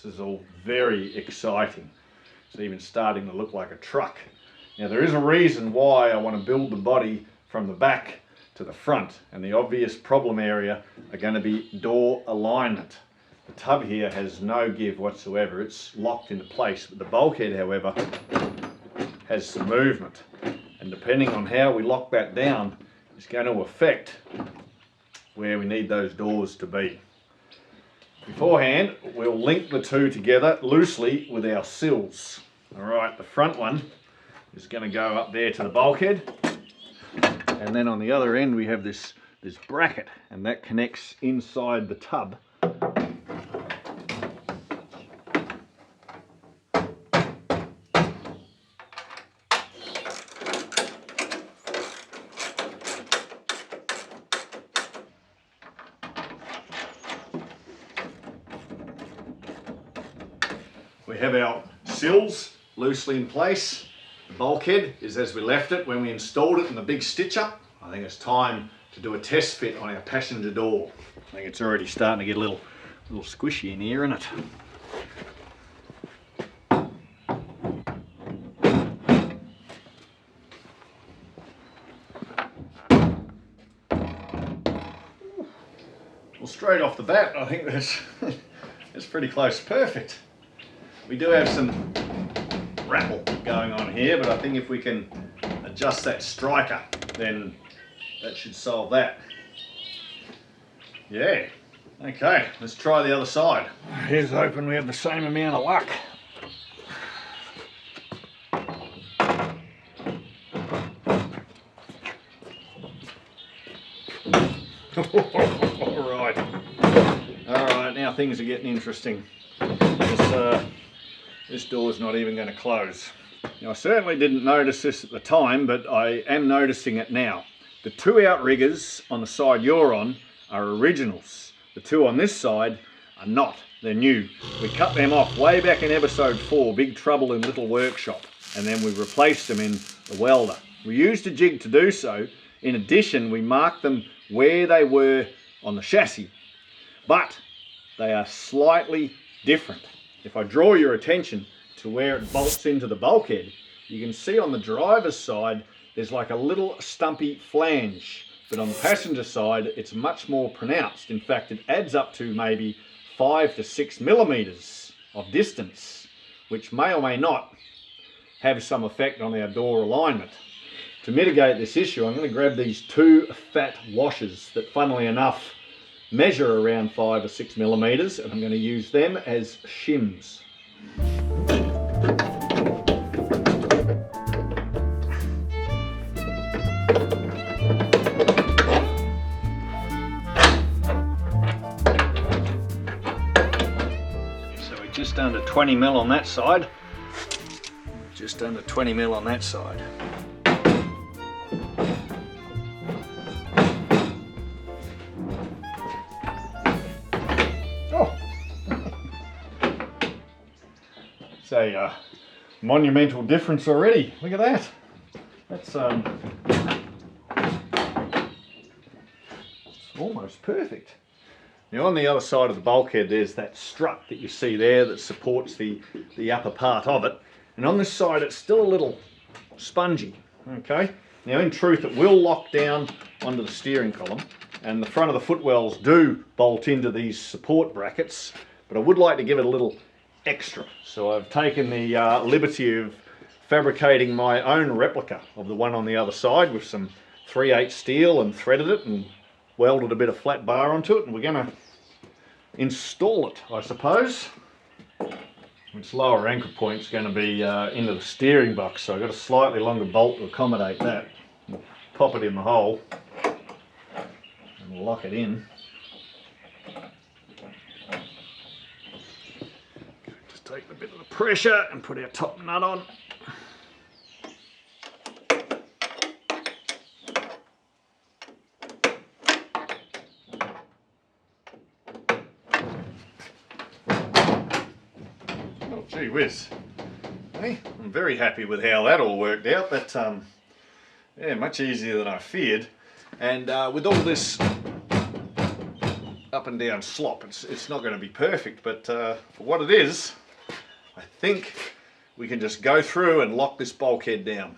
This is all very exciting. It's even starting to look like a truck. Now there is a reason why I want to build the body from the back to the front, and the obvious problem area are going to be door alignment. The tub here has no give whatsoever, it's locked into place, but the bulkhead, however, has some movement, and depending on how we lock that down is going to affect where we need those doors to be. Beforehand, we'll link the two together loosely with our sills. Alright, the front one is going to go up there to the bulkhead, and then on the other end we have this bracket, and that connects inside the tub. We have our sills loosely in place. The bulkhead is as we left it when we installed it in the big stitch up. I think it's time to do a test fit on our passenger door. I think it's already starting to get a little squishy in here, isn't it? Well, straight off the bat, I think that's pretty close to perfect. We do have some rattle going on here, but I think if we can adjust that striker, then that should solve that. Yeah, okay, let's try the other side. Here's hoping we have the same amount of luck. Alright, now things are getting interesting. This door's not even going to close. Now, I certainly didn't notice this at the time, but I am noticing it now. The two outriggers on the side you're on are originals. The two on this side are not. They're new. We cut them off way back in episode 4, Big Trouble in Little Workshop, and then we replaced them in the welder. We used a jig to do so. In addition, we marked them where they were on the chassis, but they are slightly different. If I draw your attention to where it bolts into the bulkhead, you can see on the driver's side there's like a little stumpy flange, but on the passenger side it's much more pronounced. In fact, it adds up to maybe 5 to 6 millimeters of distance, which may or may not have some effect on our door alignment. To mitigate this issue, I'm going to grab these two fat washers that, funnily enough, measure around 5 or 6 millimeters, and I'm going to use them as shims. So we're just under 20 mil on that side, just under 20 mil on that side. A monumental difference already. Look at that. That's it's almost perfect. Now on the other side of the bulkhead there's that strut that you see there that supports the upper part of it, and on this side it's still a little spongy. Okay, now in truth it will lock down onto the steering column, and the front of the footwells do bolt into these support brackets, but I would like to give it a little extra. So I've taken the liberty of fabricating my own replica of the one on the other side with some 3/8 steel and threaded it and welded a bit of flat bar onto it, and we're going to install it, I suppose. Its lower anchor point is going to be into the steering box, so I've got a slightly longer bolt to accommodate that. We'll pop it in the hole and we'll lock it in. Take a bit of the pressure and put our top nut on. Oh, gee whiz. Hey, I'm very happy with how that all worked out. That, yeah, much easier than I feared. And with all this up and down slop. It's not going to be perfect, but for what it is, I think we can just go through and lock this bulkhead down.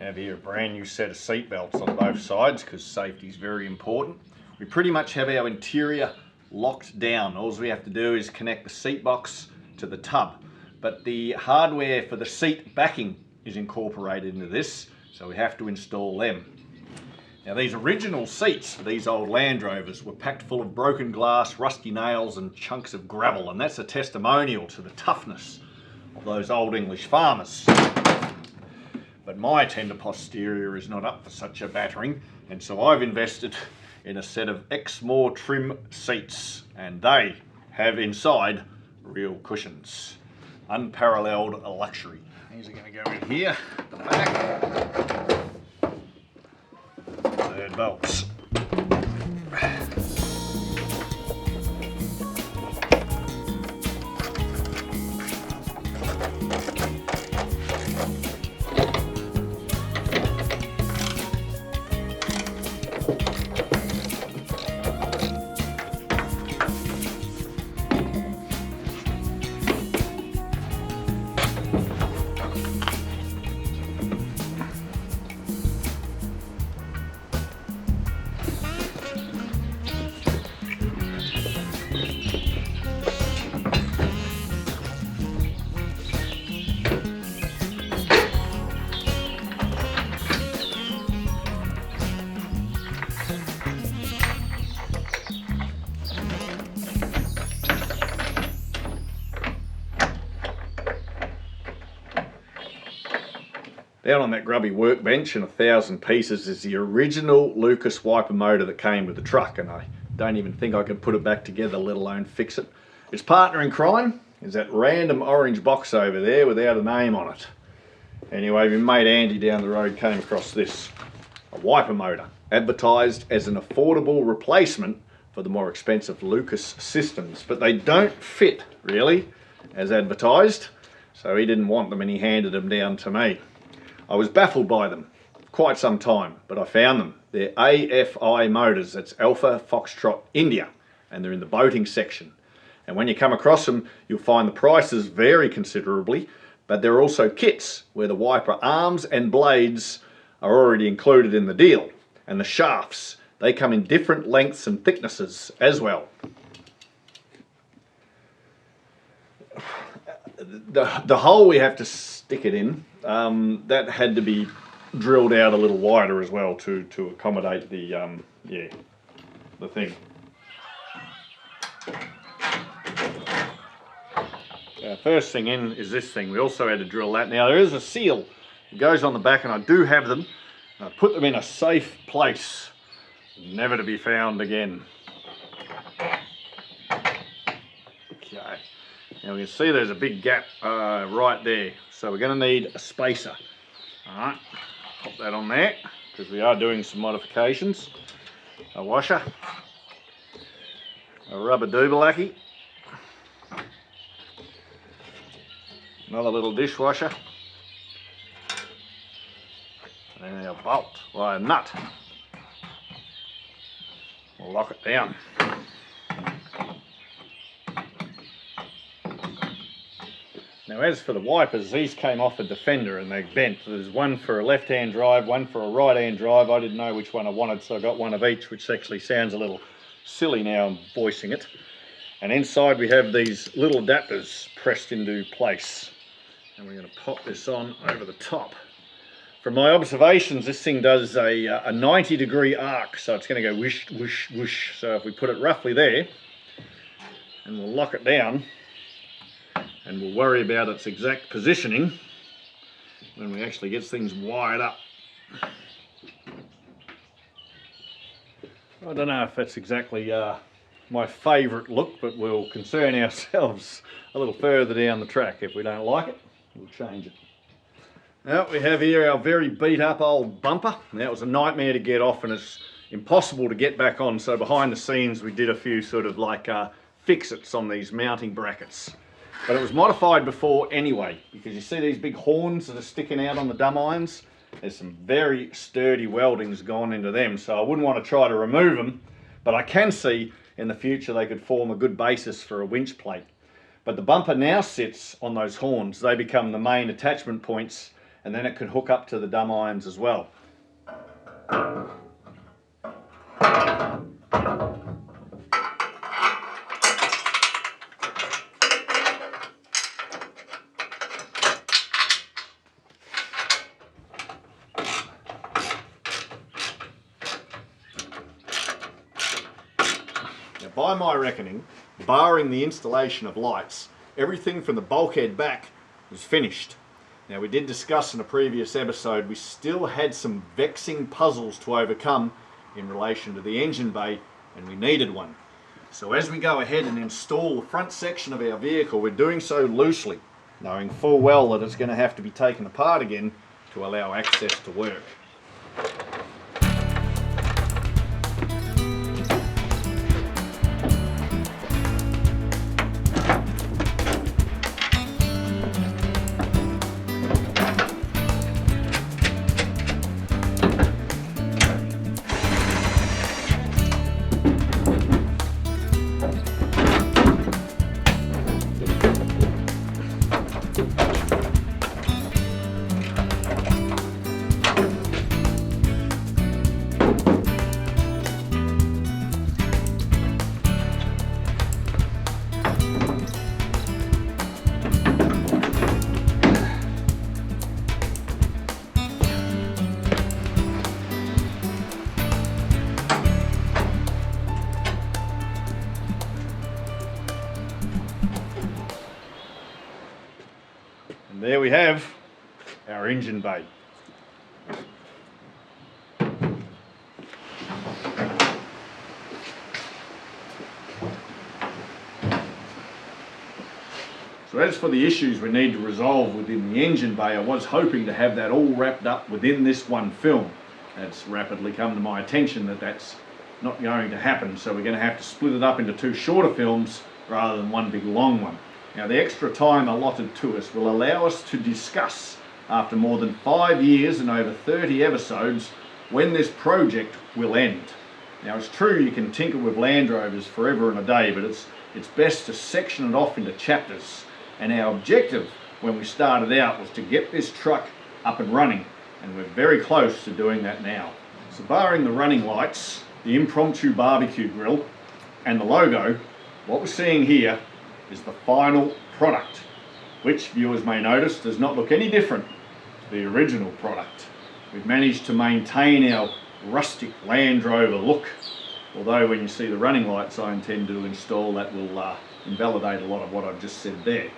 Have here a brand new set of seat belts on both sides because safety is very important. We pretty much have our interior locked down. All we have to do is connect the seat box to the tub. But the hardware for the seat backing is incorporated into this, so we have to install them. Now these original seats for these old Land Rovers were packed full of broken glass, rusty nails and chunks of gravel, and that's a testimonial to the toughness of those old English farmers. But my tender posterior is not up for such a battering, and so I've invested in a set of Exmoor trim seats, and they have inside real cushions. Unparalleled luxury. These are going to go in here at the back. Third bolts. Down on that grubby workbench in 1,000 pieces is the original Lucas wiper motor that came with the truck, and I don't even think I could put it back together, let alone fix it. Its partner in crime is that random orange box over there without a name on it. Anyway, my mate Andy down the road came across this, a wiper motor, advertised as an affordable replacement for the more expensive Lucas systems, but they don't fit really as advertised, so he didn't want them and he handed them down to me. I was baffled by them quite some time, but I found them. They're AFI motors, that's Alpha Foxtrot India, and they're in the boating section. And when you come across them, you'll find the prices vary considerably, but there are also kits where the wiper arms and blades are already included in the deal. And the shafts, they come in different lengths and thicknesses as well. The hole we have to stick it in, that had to be drilled out a little wider as well to accommodate the thing. So first thing in is this thing. We also had to drill that. Now there is a seal. It goes on the back, and I do have them. I put them in a safe place, never to be found again. Okay. Now we can see there's a big gap right there. So we're going to need a spacer. Alright, pop that on there, because we are doing some modifications. A washer. A rubber doobalaccy. Another little dishwasher. And our bolt, well, a nut. We'll lock it down. Now as for the wipers, these came off a Defender and they're bent. There's one for a left-hand drive, one for a right-hand drive. I didn't know which one I wanted, so I got one of each, which actually sounds a little silly now I'm voicing it. And inside we have these little adapters pressed into place. And we're going to pop this on over the top. From my observations, this thing does a 90-degree arc, so it's going to go whoosh, whoosh, whoosh. So if we put it roughly there, and we'll lock it down, and we'll worry about its exact positioning when we actually get things wired up. I don't know if that's exactly my favourite look, but we'll concern ourselves a little further down the track. If we don't like it, we'll change it. Now we have here our very beat up old bumper. Now it was a nightmare to get off, and it's impossible to get back on, so behind the scenes we did a few sort of like fix-its on these mounting brackets. But it was modified before anyway, because you see these big horns that are sticking out on the dumb irons? There's some very sturdy weldings gone into them, so I wouldn't want to try to remove them, but I can see in the future they could form a good basis for a winch plate. But the bumper now sits on those horns. They become the main attachment points, and then it could hook up to the dumb irons as well. Now, by my reckoning, barring the installation of lights, everything from the bulkhead back was finished. Now, we did discuss in a previous episode, we still had some vexing puzzles to overcome in relation to the engine bay, and we needed one. So as we go ahead and install the front section of our vehicle, we're doing so loosely, knowing full well that it's going to have to be taken apart again to allow access to work. And there we have our engine bay. So as for the issues we need to resolve within the engine bay, I was hoping to have that all wrapped up within this one film. It's rapidly come to my attention that that's not going to happen, so we're going to have to split it up into two shorter films rather than one big long one. Now, the extra time allotted to us will allow us to discuss, after more than 5 years and over 30 episodes, when this project will end. Now, it's true you can tinker with Land Rovers forever and a day, but it's best to section it off into chapters. And our objective when we started out was to get this truck up and running, and we're very close to doing that now. So barring the running lights, the impromptu barbecue grill, and the logo, what we're seeing here is the final product, which viewers may notice does not look any different to the original product. We've managed to maintain our rustic Land Rover look, although when you see the running lights I intend to install, that will invalidate a lot of what I've just said there.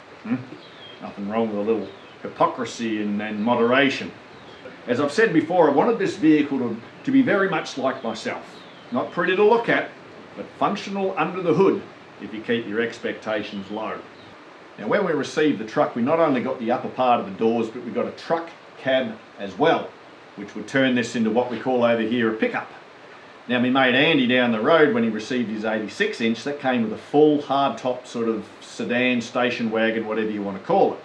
Nothing wrong with a little hypocrisy and moderation. As I've said before, I wanted this vehicle to be very much like myself. Not pretty to look at, but functional under the hood if you keep your expectations low. Now when we received the truck, we not only got the upper part of the doors, but we got a truck cab as well, which would turn this into what we call over here a pickup. Now my mate Andy down the road, when he received his 86 inch, that came with a full hardtop sort of sedan, station wagon, whatever you want to call it.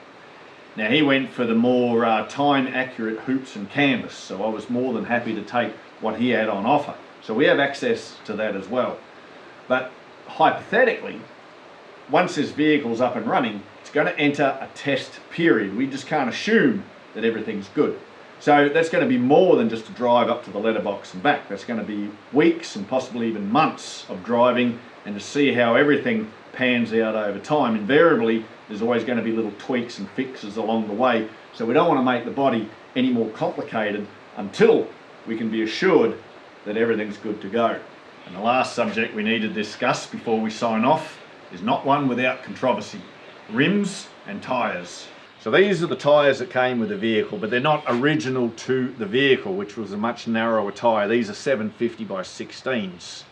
Now he went for the more time accurate hoops and canvas, so I was more than happy to take what he had on offer. So we have access to that as well. But hypothetically, once this vehicle's up and running, it's going to enter a test period. We just can't assume that everything's good. So that's going to be more than just a drive up to the letterbox and back. That's going to be weeks and possibly even months of driving and to see how everything pans out over time. Invariably, there's always going to be little tweaks and fixes along the way. So we don't want to make the body any more complicated until we can be assured that everything's good to go. And the last subject we need to discuss before we sign off is not one without controversy: rims and tyres. So these are the tyres that came with the vehicle, but they're not original to the vehicle, which was a much narrower tyre. These are 750 by 16s.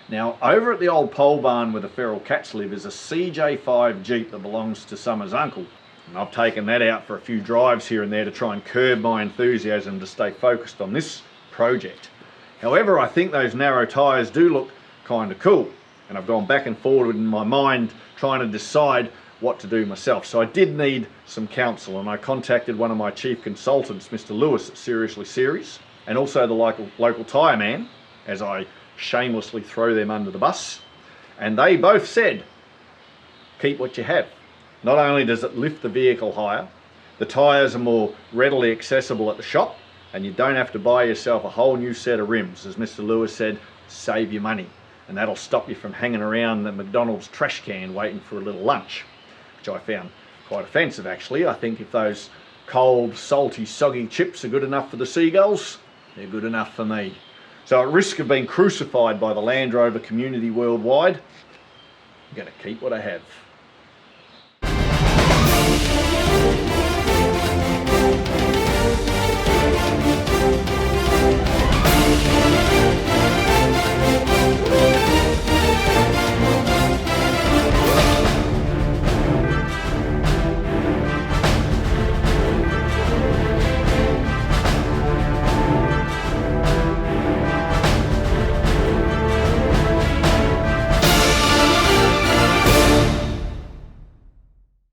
Now over at the old pole barn where the feral cats live is a CJ5 Jeep that belongs to Summer's uncle. And I've taken that out for a few drives here and there to try and curb my enthusiasm to stay focused on this project. However, I think those narrow tyres do look kind of cool, and I've gone back and forward in my mind trying to decide what to do myself. So I did need some counsel, and I contacted one of my chief consultants, Mr. Lewis at Seriously Series, and also the local tyre man, as I shamelessly throw them under the bus, and they both said, keep what you have. Not only does it lift the vehicle higher, the tyres are more readily accessible at the shop, and you don't have to buy yourself a whole new set of rims. As Mr. Lewis said, save your money, and that'll stop you from hanging around the McDonald's trash can waiting for a little lunch, which I found quite offensive actually. I think if those cold, salty, soggy chips are good enough for the seagulls, they're good enough for me. So at risk of being crucified by the Land Rover community worldwide, I'm going to keep what I have.